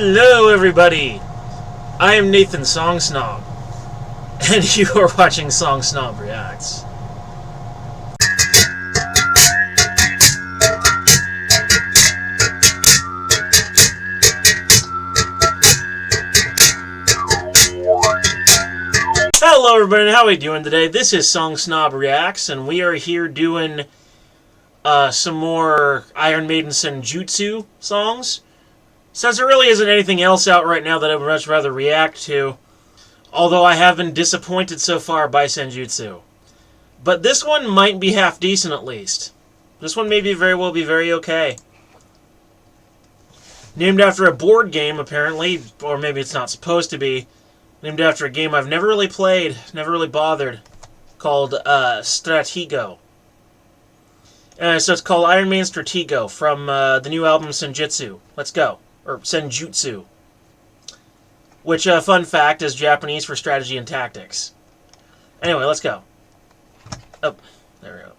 Hello, everybody! I am Nathan Song Snob, and you are watching Song Snob Reacts. Hello, everybody, how are we doing today? This is Song Snob Reacts, and we are here doing some more Iron Maiden Senjutsu songs. Since there really isn't anything else out right now that I would much rather react to, although I have been disappointed so far by Senjutsu. But this one might be half decent at least. This one may be very okay. Named after a board game, apparently, or maybe it's not supposed to be. Named after a game I've never really played, never really bothered, called Stratego. So it's called Iron Maiden Stratego from the new album Senjutsu. Let's go. Or Senjutsu. Which, fun fact, is Japanese for strategy and tactics. Anyway, let's go. Oh, there we go.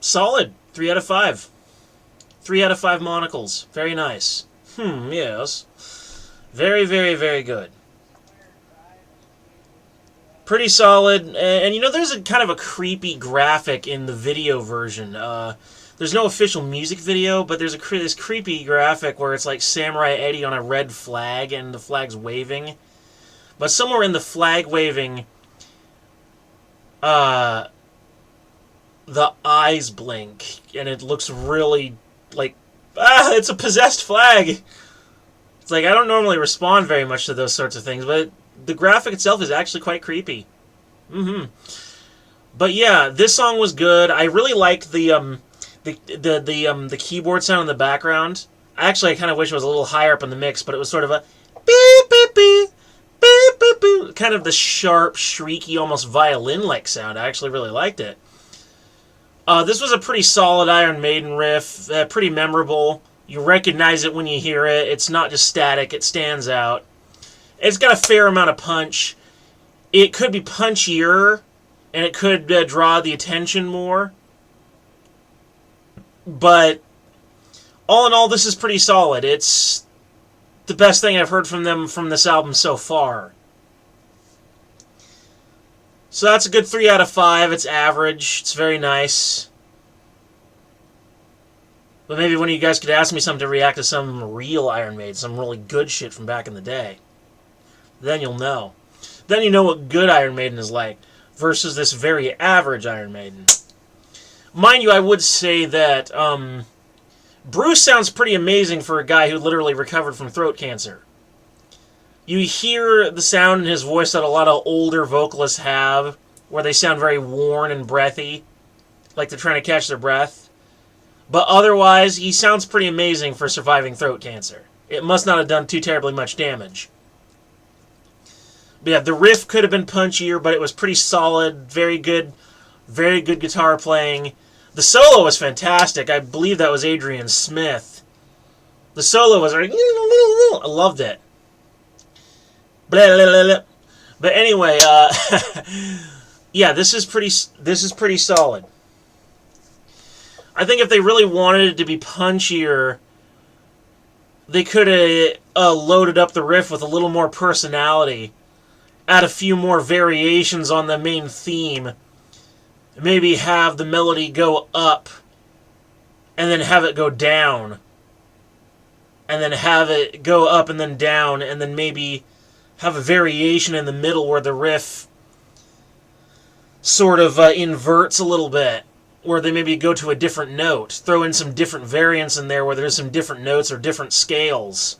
Solid. 3 out of 5. 3 out of 5 monocles. Very nice. Yes. Very, very, very good. Pretty solid. And you know, there's a kind of a creepy graphic in the video version. There's no official music video, but there's this creepy graphic where it's like Samurai Eddie on a red flag, and the flag's waving. But somewhere in the flag waving, the eyes blink, and it looks really like, it's a possessed flag. It's like, I don't normally respond very much to those sorts of things, but the graphic itself is actually quite creepy. But yeah, this song was good. I really liked the keyboard sound in the background. Actually, I kind of wish it was a little higher up in the mix, but it was sort of a beep beep beep beep beep beep, kind of the sharp, shrieky, almost violin-like sound. I actually really liked it. This was a pretty solid Iron Maiden riff, pretty memorable. You recognize it when you hear it. It's not just static, it stands out. It's got a fair amount of punch. It could be punchier, and it could draw the attention more. But all in all, this is pretty solid. It's the best thing I've heard from them from this album so far. So that's a good 3 out of 5. It's average. It's very nice. But maybe one of you guys could ask me something to react to some real Iron Maiden, some really good shit from back in the day. Then you'll know. Then you know what good Iron Maiden is like versus this very average Iron Maiden. Mind you, I would say that Bruce sounds pretty amazing for a guy who literally recovered from throat cancer. You hear the sound in his voice that a lot of older vocalists have, where they sound very worn and breathy, like they're trying to catch their breath. But otherwise, he sounds pretty amazing for surviving throat cancer. It must not have done too terribly much damage. But yeah, the riff could have been punchier, but it was pretty solid, very good guitar playing. The solo was fantastic. I believe that was Adrian Smith. The solo was like, I loved it. Blah, blah, blah, blah. But anyway, yeah, this is pretty solid. I think if they really wanted it to be punchier, they could have loaded up the riff with a little more personality, add a few more variations on the main theme, maybe have the melody go up, and then have it go down, and then have it go up and then down, and then maybe have a variation in the middle where the riff sort of inverts a little bit, where they maybe go to a different note, throw in some different variants in there where there's some different notes or different scales.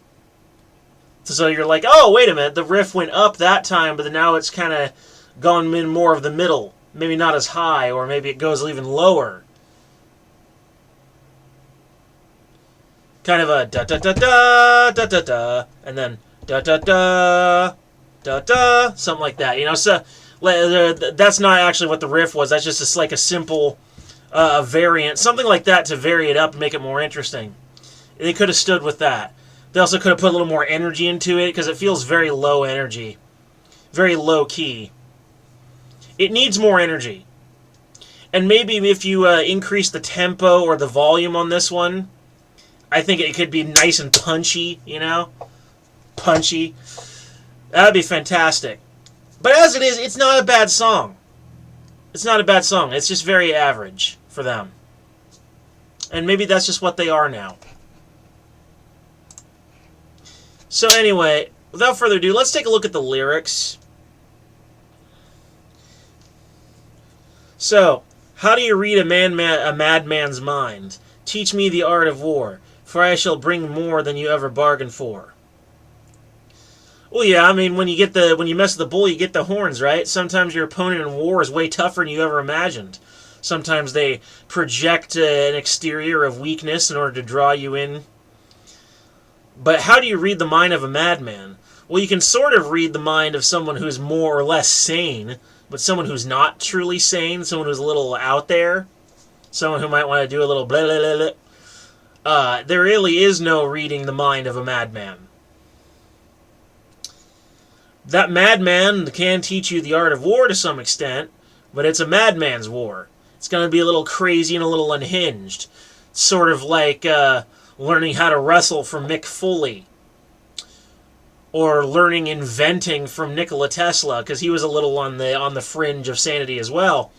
So you're like, oh, wait a minute, the riff went up that time, but now it's kind of gone in more of the middle. Maybe not as high, or maybe it goes even lower. Kind of a da-da-da-da, da-da-da, and then da-da-da, da-da, something like that. You know, so that's not actually what the riff was. That's just like a simple variant, something like that to vary it up and make it more interesting. They could have stood with that. They also could have put a little more energy into it, because it feels very low energy. Very low key. It needs more energy. And maybe if you increase the tempo or the volume on this one, I think it could be nice and punchy, you know? Punchy. That'd be fantastic. But as it is, it's not a bad song. It's not a bad song. It's just very average for them. And maybe that's just what they are now. So anyway, without further ado, let's take a look at the lyrics. So, how do you read a madman's mind? Teach me the art of war, for I shall bring more than you ever bargained for. Well, yeah, I mean, when you mess with the bull, you get the horns, right? Sometimes your opponent in war is way tougher than you ever imagined. Sometimes they project an exterior of weakness in order to draw you in. But how do you read the mind of a madman? Well, you can sort of read the mind of someone who's more or less sane, but someone who's not truly sane, someone who's a little out there, someone who might want to do a little blah, blah, blah, blah. There really is no reading the mind of a madman. That madman can teach you the art of war to some extent, but it's a madman's war. It's going to be a little crazy and a little unhinged. Sort of like learning how to wrestle from Mick Foley. Or learning inventing from Nikola Tesla, because he was a little on the fringe of sanity as well.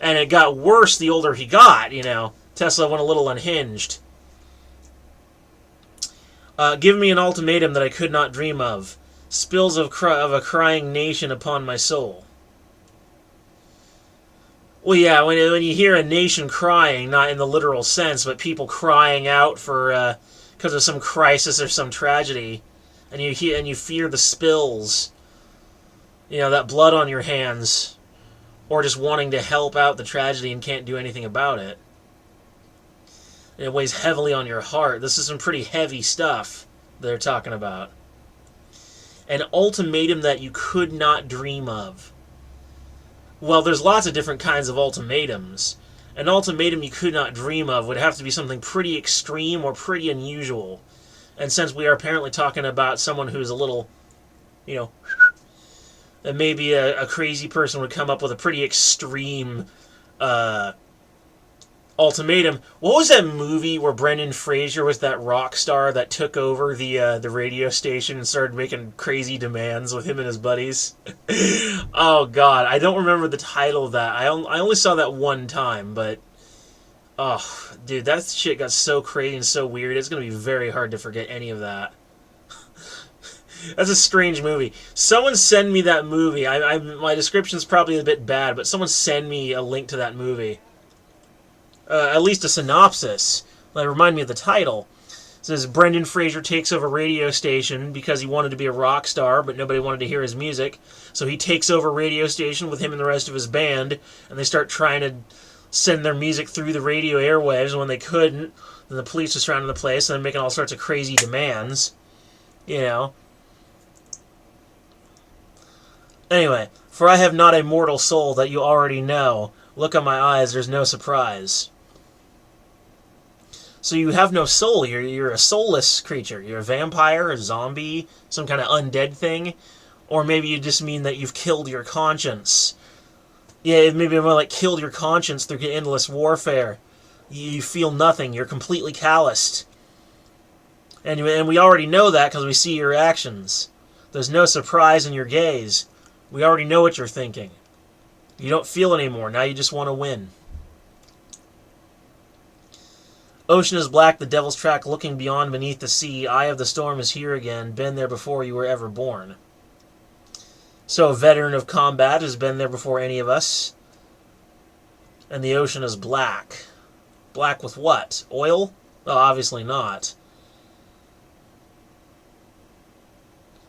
And it got worse the older he got, you know. Tesla went a little unhinged. Give me an ultimatum that I could not dream of. Spills of a crying nation upon my soul. Well, yeah, when you hear a nation crying, not in the literal sense, but people crying out for because of some crisis or some tragedy, and you fear the spills, you know, that blood on your hands, or just wanting to help out the tragedy and can't do anything about it. And it weighs heavily on your heart. This is some pretty heavy stuff they're talking about. An ultimatum that you could not dream of. Well, there's lots of different kinds of ultimatums. An ultimatum you could not dream of would have to be something pretty extreme or pretty unusual. And since we are apparently talking about someone who's a little, you know, and maybe a crazy person would come up with a pretty extreme ultimatum. What was that movie where Brendan Fraser was that rock star that took over the radio station and started making crazy demands with him and his buddies? Oh God, I don't remember the title of that. I only saw that one time, but oh, dude, that shit got so crazy and so weird. It's gonna be very hard to forget any of that. That's a strange movie. Someone send me that movie. My description's probably a bit bad, but someone send me a link to that movie. At least a synopsis. That remind me of the title. It says Brendan Fraser takes over a radio station because he wanted to be a rock star, but nobody wanted to hear his music. So he takes over a radio station with him and the rest of his band, and they start trying to send their music through the radio airwaves. And when they couldn't, then the police are surrounding the place, and they're making all sorts of crazy demands. You know. Anyway, for I have not a mortal soul that you already know. Look at my eyes, there's no surprise. So you have no soul. You're a soulless creature. You're a vampire, a zombie, some kind of undead thing. Or maybe you just mean that you've killed your conscience. Yeah, maybe more like killed your conscience through endless warfare. You feel nothing. You're completely calloused. And we already know that because we see your actions. There's no surprise in your gaze. We already know what you're thinking. You don't feel anymore. Now you just want to win. Ocean is black, the devil's track looking beyond beneath the sea. Eye of the storm is here again. Been there before you were ever born. So a veteran of combat has been there before any of us. And the ocean is black. Black with what? Oil? Well, obviously not.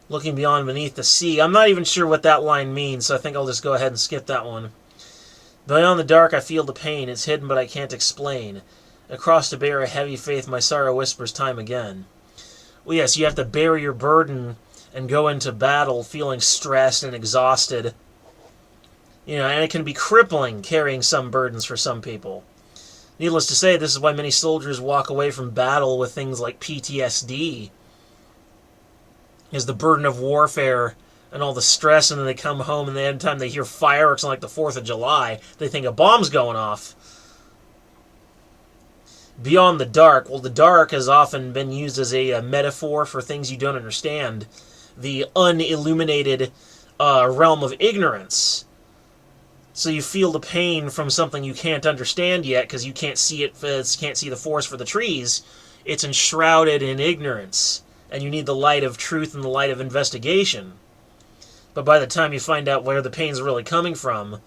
Looking beyond beneath the sea. I'm not even sure what that line means, so I think I'll just go ahead and skip that one. Beyond the dark I feel the pain. It's hidden but I can't explain. Across to bear a heavy faith my sorrow whispers time again. Well, yes, you have to bear your burden and go into battle feeling stressed and exhausted. You know, and it can be crippling carrying some burdens for some people. Needless to say, this is why many soldiers walk away from battle with things like PTSD. Is the burden of warfare and all the stress, and then they come home and every time they hear fireworks on like the 4th of July, they think a bomb's going off. Beyond the dark. Well, the dark has often been used as a metaphor for things you don't understand. The unilluminated realm of ignorance. So you feel the pain from something you can't understand yet because you can't see it, can't see the forest for the trees. It's enshrouded in ignorance. And you need the light of truth and the light of investigation. But by the time you find out where the pain's really coming from,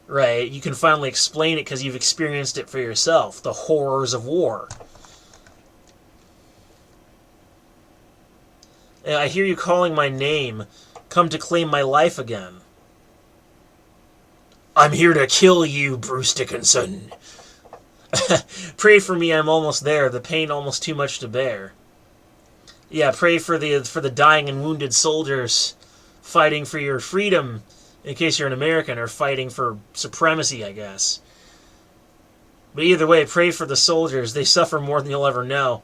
right, you can finally explain it because you've experienced it for yourself. The horrors of war. And I hear you calling my name. Come to claim my life again. I'm here to kill you, Bruce Dickinson. Pray for me, I'm almost there. The pain almost too much to bear. Yeah, pray for the dying and wounded soldiers fighting for your freedom, in case you're an American, or fighting for supremacy, I guess. But either way, pray for the soldiers. They suffer more than you'll ever know.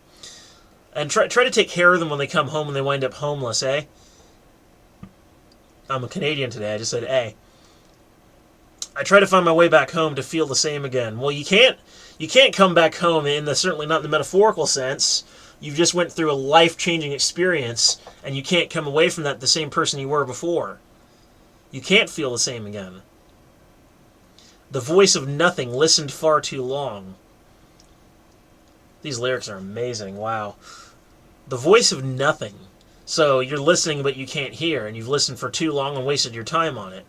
And try to take care of them when they come home and they wind up homeless, eh? I'm a Canadian today, I just said, eh. I try to find my way back home to feel the same again. Well, you can't come back home certainly not in the metaphorical sense. You've just went through a life-changing experience, and you can't come away from that the same person you were before. You can't feel the same again. The voice of nothing listened far too long. These lyrics are amazing. Wow. The voice of nothing. So you're listening, but you can't hear, and you've listened for too long and wasted your time on it.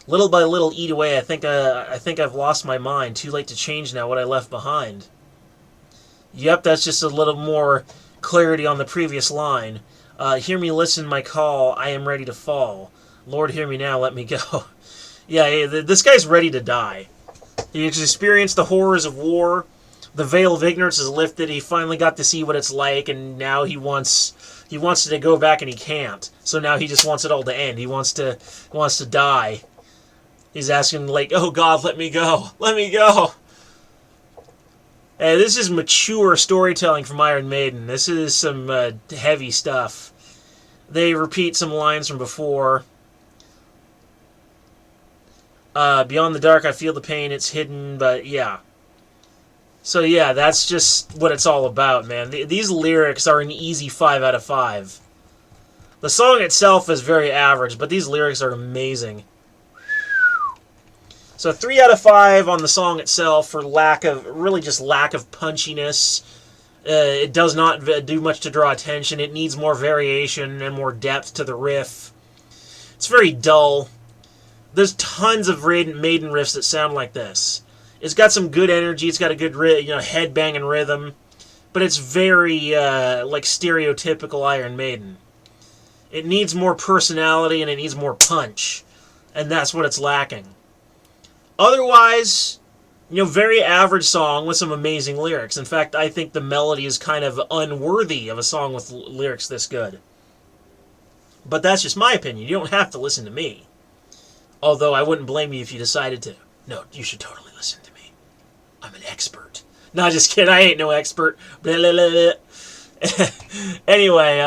Little by little, eat away. I think I've lost my mind. Too late to change now what I left behind. Yep, that's just a little more clarity on the previous line. Hear me listen, my call. I am ready to fall. Lord, hear me now. Let me go. Yeah, this guy's ready to die. He's experienced the horrors of war. The veil of ignorance is lifted. He finally got to see what it's like, and now he wants to go back, and he can't. So now he just wants it all to end. He wants to die. He's asking, like, oh God, let me go. Let me go. Hey, this is mature storytelling from Iron Maiden. This is some heavy stuff. They repeat some lines from before. Beyond the dark, I feel the pain. It's hidden, but yeah. So yeah, that's just what it's all about, man. These lyrics are an easy 5 out of 5. The song itself is very average, but these lyrics are amazing. So 3 out of 5 on the song itself for lack of punchiness. It does not do much to draw attention. It needs more variation and more depth to the riff. It's very dull. There's tons of Maiden riffs that sound like this. It's got some good energy. It's got a good head-banging rhythm. But it's very like stereotypical Iron Maiden. It needs more personality and it needs more punch. And that's what it's lacking. Otherwise, very average song with some amazing lyrics. In fact, I think the melody is kind of unworthy of a song with lyrics this good. But that's just my opinion. You don't have to listen to me. Although I wouldn't blame you if you decided to. No, you should totally listen to me. I'm an expert. No, just kidding. I ain't no expert. Blah, blah, blah, blah. Anyway,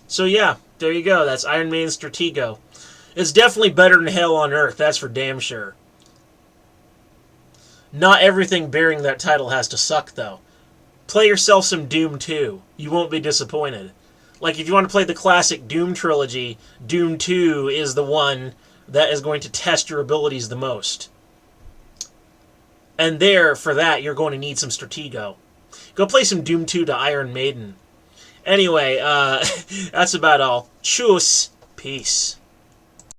so yeah, there you go. That's Iron Maiden Stratego. It's definitely better than Hell on Earth, that's for damn sure. Not everything bearing that title has to suck, though. Play yourself some Doom 2. You won't be disappointed. Like, if you want to play the classic Doom trilogy, Doom 2 is the one that is going to test your abilities the most. And for that, you're going to need some Stratego. Go play some Doom 2 to Iron Maiden. Anyway, that's about all. Tschüss. Peace.